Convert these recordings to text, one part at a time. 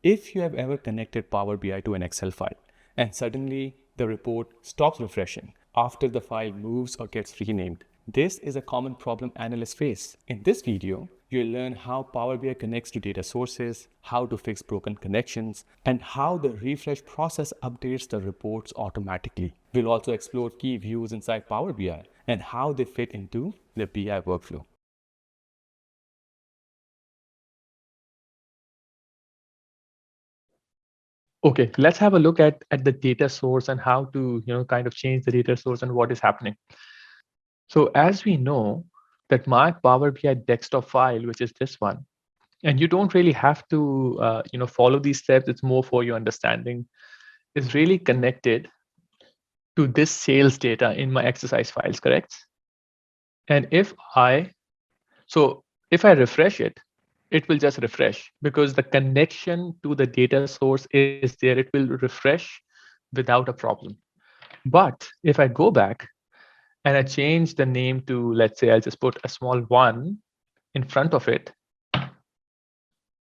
If you have ever connected Power BI to an Excel file and suddenly the report stops refreshing after the file moves or gets renamed, this is a common problem analysts face. In this video, you'll learn how Power BI connects to data sources, how to fix broken connections, and how the refresh process updates the reports automatically. We'll also explore key views inside Power BI and how they fit into the BI workflow. Okay, let's have a look at the data source and how to kind of change the data source and what is happening. So as we know that my Power BI desktop file, which is this one, and you don't really have to follow these steps. It's more for your understanding. Is really connected to this sales data in my exercise files, correct? And if I refresh it, it will just refresh because the connection to the data source is there. It will refresh without a problem. But if I go back and I change the name to, let's say, I'll just put a small 1 in front of it,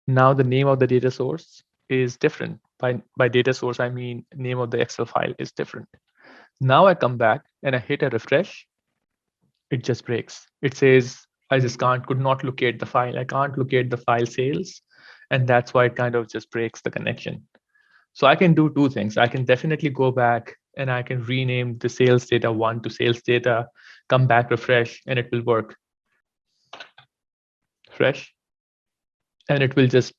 now the name of the data source is different. By data source, I mean name of the Excel file is different. Now I come back and I hit a refresh, it just breaks. It says, I just could not locate the file. I can't locate the file sales. And that's why it kind of just breaks the connection. So I can do two things. I can definitely go back and I can rename the sales data 1 to sales data, come back, refresh, and it will work. Fresh. And it will just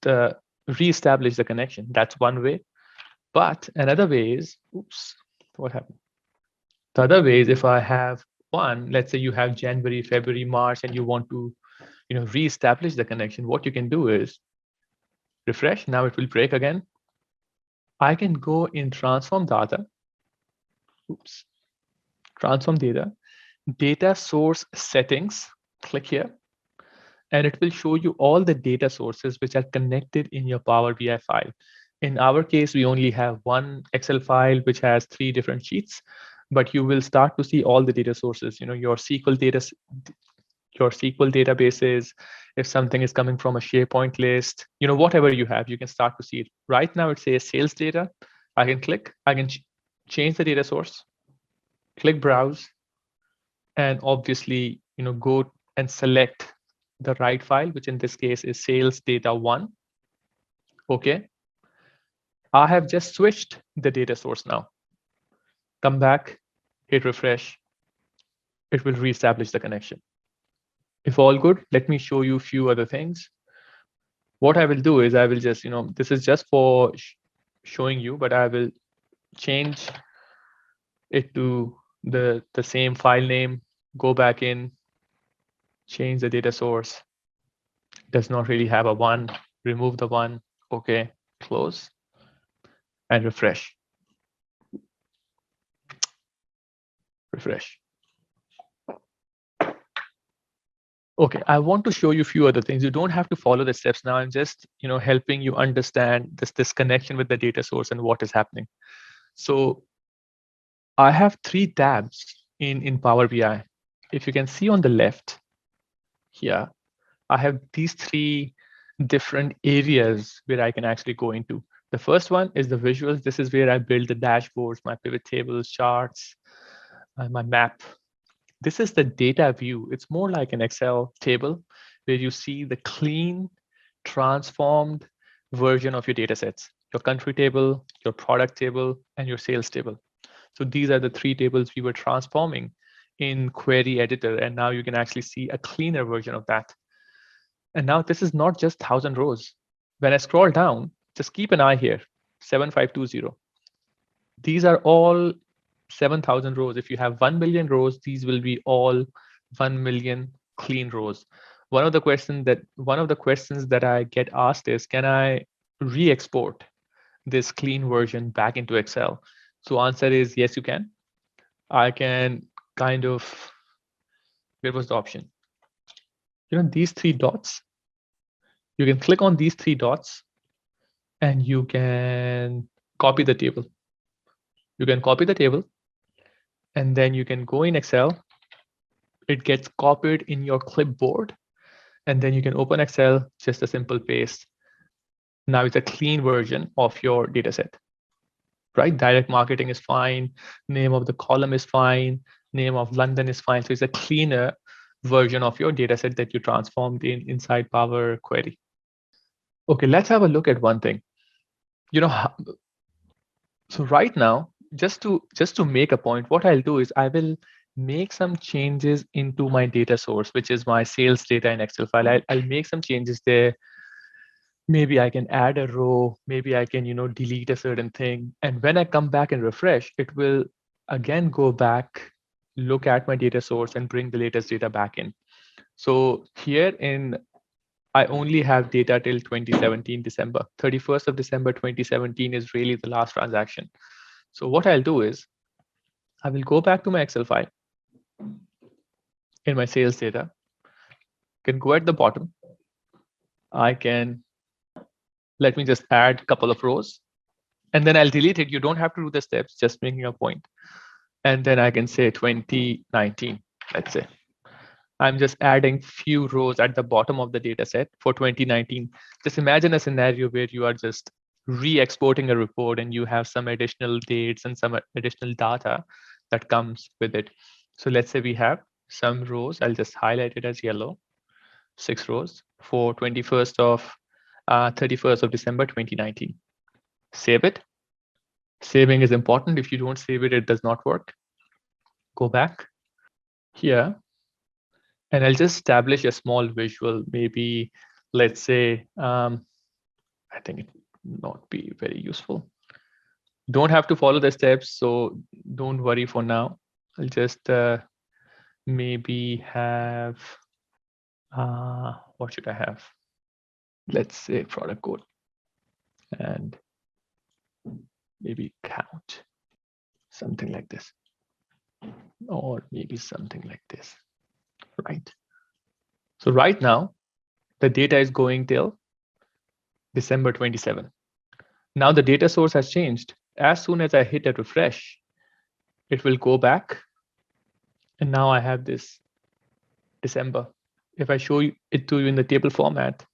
reestablish the connection. That's one way. But another way is, oops, what happened? The other way is if I have one, let's say you have January, February, March, and you want to reestablish the connection, what you can do is refresh. Now it will break again. I can go in transform data. Oops. Transform data source settings, click here, and it will show you all the data sources which are connected in your Power BI file. In our case, we only have one Excel file which has 3 different sheets, but you will start to see all the data sources, your SQL databases, if something is coming from a SharePoint list, whatever you have, you can start to see it. Right now it says sales data. I can click, I can change the data source, click browse, and obviously, go and select the right file, which in this case is sales data 1. Okay. I have just switched the data source now. Come back, hit refresh. It will reestablish the connection. If all good, let me show you a few other things. What I will do is I will just, this is just for showing you, but I will change it to the same file name, go back in, change the data source. Does not really have a 1, remove the 1, okay, close, and refresh. Refresh. Okay, I want to show you a few other things. You don't have to follow the steps now. I'm just, helping you understand this connection with the data source and what is happening. So I have 3 tabs in Power BI. If you can see on the left here, I have these 3 different areas where I can actually go into. The first one is the visuals. This is where I build the dashboards, my pivot tables, charts, my map. This is the data view. It's more like an Excel table where you see the clean, transformed version of your data sets, your country table, your product table, and your sales table. So these are the 3 tables we were transforming in Query Editor. And now you can actually see a cleaner version of that. And now this is not just 1,000 rows. When I scroll down, just keep an eye here, 7520. These are all 7,000 rows. If you have 1 million rows, these will be all 1 million clean rows. One of the questions that I get asked is, can I re-export this clean version back into Excel? So answer is yes, you can. I can kind of, where was the option? These 3 dots. You can click on these 3 dots and you can copy the table. You can copy the table and then you can go in Excel. It gets copied in your clipboard and then you can open Excel, just a simple paste. Now it's a clean version of your data set, right? Direct marketing is fine. Name of the column is fine. Name of London is fine. So it's a cleaner version of your data set that you transformed inside Power Query. Okay, let's have a look at one thing. So right now, just to make a point, what I'll do is I will make some changes into my data source, which is my sales data in Excel file. I'll make some changes there. Maybe I can add a row, maybe I can, delete a certain thing. And when I come back and refresh, it will again go back, look at my data source and bring the latest data back in. So here I only have data till 2017 December. 31st of December 2017 is really the last transaction. So what I'll do is I will go back to my Excel file in my sales data. Can go at the bottom. I can let me just add a couple of rows and then I'll delete it. You don't have to do the steps, just making a point. And then I can say 2019, let's say. I'm just adding few rows at the bottom of the data set for 2019. Just imagine a scenario where you are just re-exporting a report and you have some additional dates and some additional data that comes with it. So let's say we have some rows. I'll just highlight it as yellow, 6 rows for 31st of December 2019. Save it. Saving is important. If you don't save it, it does not work. Go back here. And I'll just establish a small visual, maybe, let's say, I think it will not be very useful. Don't have to follow the steps, so don't worry for now. I'll just maybe have, what should I have? Let's say product code and maybe count, something like this, or maybe something like this, right? So right now, the data is going till December 27. Now the data source has changed. As soon as I hit a refresh, it will go back. And now I have this December. If I show it to you in the table format,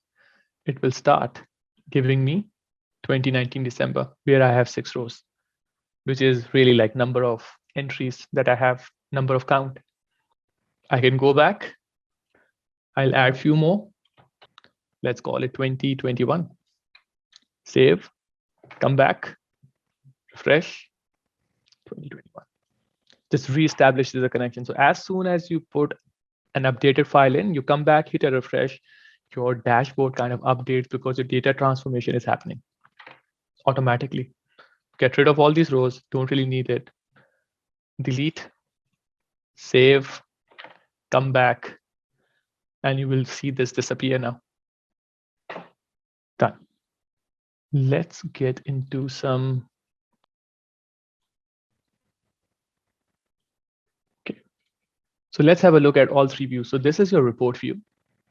it will start giving me 2019 December, where I have 6 rows, which is really like number of entries that I have, number of count. I can go back. I'll add few more. Let's call it 2021. Save, come back, refresh, 2021. Just reestablish the connection. So as soon as you put an updated file in, you come back, hit a refresh, your dashboard kind of updates because your data transformation is happening automatically. Get rid of all these rows, don't really need it. Delete, save, come back, and you will see this disappear now. Done. Let's get into some. Okay. So let's have a look at all 3 views. So this is your report view.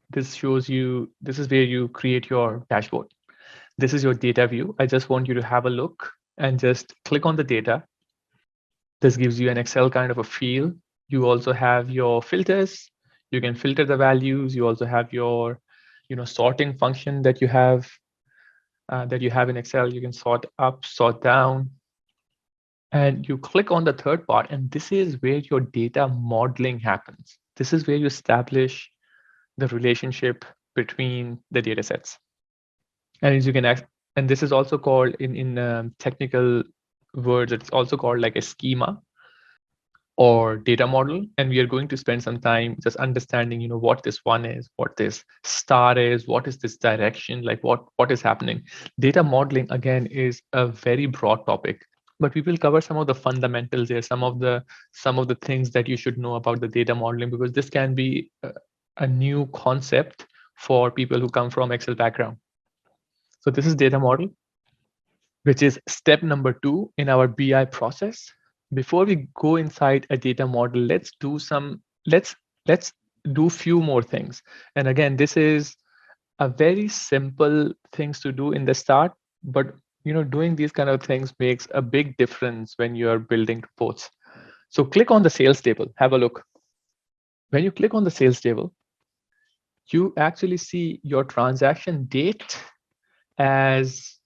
This shows you, this is where you create your dashboard. This is your data view. I just want you to have a look and just click on the data. This gives you an Excel kind of a feel. You also have your filters. You can filter the values. You also have your, sorting function that you have in Excel. You can sort up, sort down, and you click on the third part. And this is where your data modeling happens. This is where you establish the relationship between the data sets. And as you can, and this is also called in technical words, it's also called like a schema or data model. And we are going to spend some time just understanding, what this one is, what this star is, what is this direction, like what is happening. Data modeling, again, is a very broad topic, but we will cover some of the fundamentals here, some of the things that you should know about the data modeling, because this can be a new concept for people who come from Excel background. So this is data model, which is step number 2 in our BI process. Before we go inside a data model, let's do few more things. And again, this is a very simple things to do in the start, but doing these kind of things makes a big difference when you're building reports. So click on the sales table, have a look. When you click on the sales table, you actually see your transaction date as,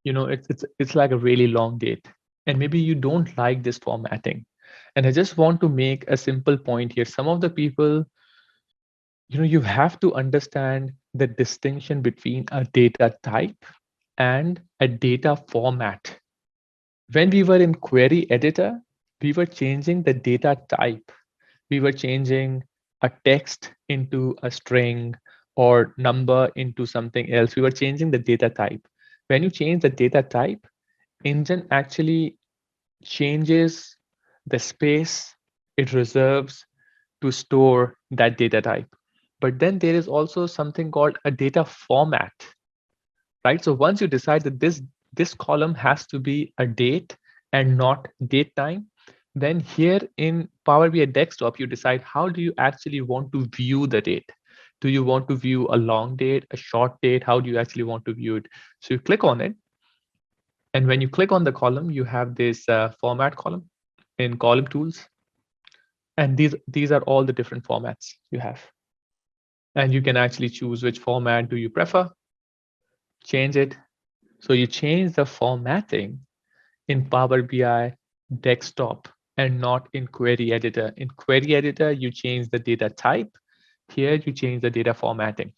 it's like a really long date, and maybe you don't like this formatting. And I just want to make a simple point here. Some of the people, you have to understand the distinction between a data type and a data format. When we were in query editor, we were changing the data type. We were changing a text into a string or number into something else. We were changing the data type. When you change the data type, engine actually changes the space it reserves to store that data type. But then there is also something called a data format, right? So once you decide that this column has to be a date and not date time, then here in Power BI Desktop, you decide how do you actually want to view the date. Do you want to view a long date, a short date? How do you actually want to view it? So you click on it, and when you click on the column, you have this format column in column tools, and these are all the different formats you have, and you can actually choose which format do you prefer, change it. So you change the formatting in Power BI Desktop and not in Query Editor. In Query Editor, you change the data type. Here, you change the data formatting.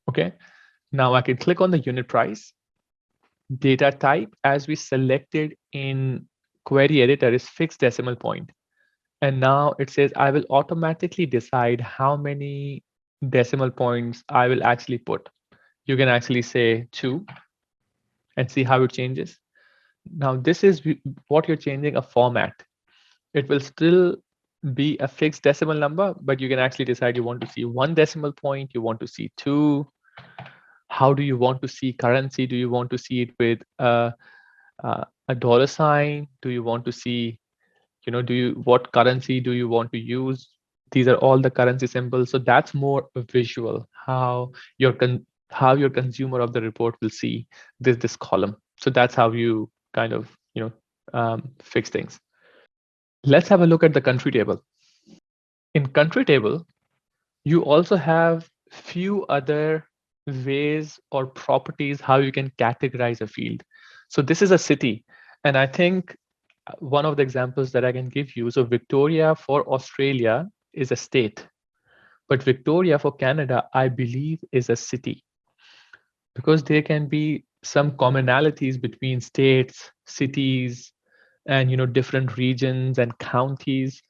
Okay, now I can click on the unit price. Data type, as we selected in Query Editor, is fixed decimal point. And now it says I will automatically decide how many decimal points I will actually put. You can actually say 2 and see how it changes. Now this is what you're changing, a format. It will still be a fixed decimal number, but you can actually decide you want to see 1 decimal point, you want to see 2. How do you want to see currency? Do you want to see it with a dollar sign? Do you want to see, what currency do you want to use? These are all the currency symbols. So that's more visual, how your consumer of the report will see this column. So that's how you kind of fix things. Let's have a look at the country table. In country table, you also have few other ways or properties how you can categorize a field. So this is a city, and I think one of the examples that I can give you, so Victoria for Australia is a state, but Victoria for Canada, I believe, is a city, because there can be some commonalities between states, cities, and different regions and counties.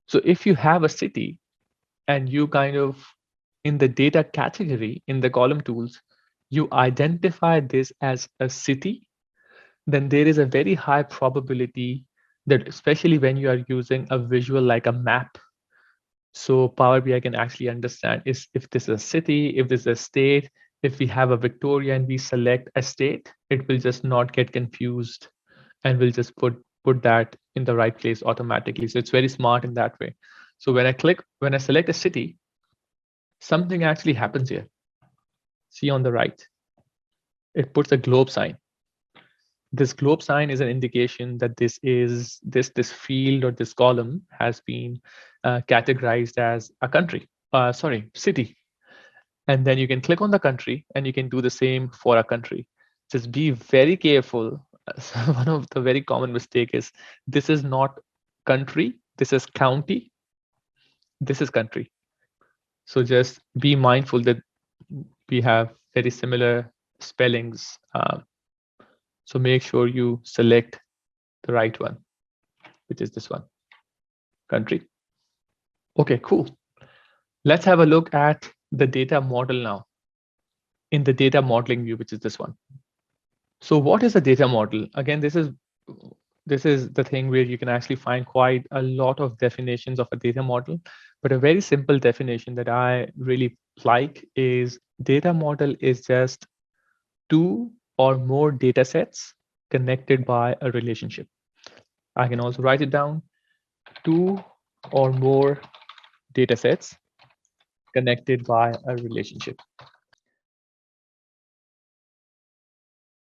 So if you have a city and you kind of, in the data category in the column tools, you identify this as a city, then there is a very high probability that, especially when you are using a visual like a map, so Power BI can actually understand is if this is a city, if this is a state. If we have a Victoria and we select a state, it will just not get confused and will just put that in the right place automatically. So it's very smart in that way. So when I select a city, something actually happens here. See on the right, it puts a globe sign. This globe sign is an indication that this field or this column has been categorized as a country, city. And then you can click on the country and you can do the same for a country. Just be very careful. One of the very common mistake is this is not country, this is county, this is country. So just be mindful that we have very similar spellings. So make sure you select the right one, which is this one, country. Okay, cool. Let's have a look at the data model now in the data modeling view, which is this one. So what is a data model? Again, this is the thing where you can actually find quite a lot of definitions of a data model. But a very simple definition that I really like is data model is just 2 or more data sets connected by a relationship. I can also write it down, 2 or more data sets connected by a relationship.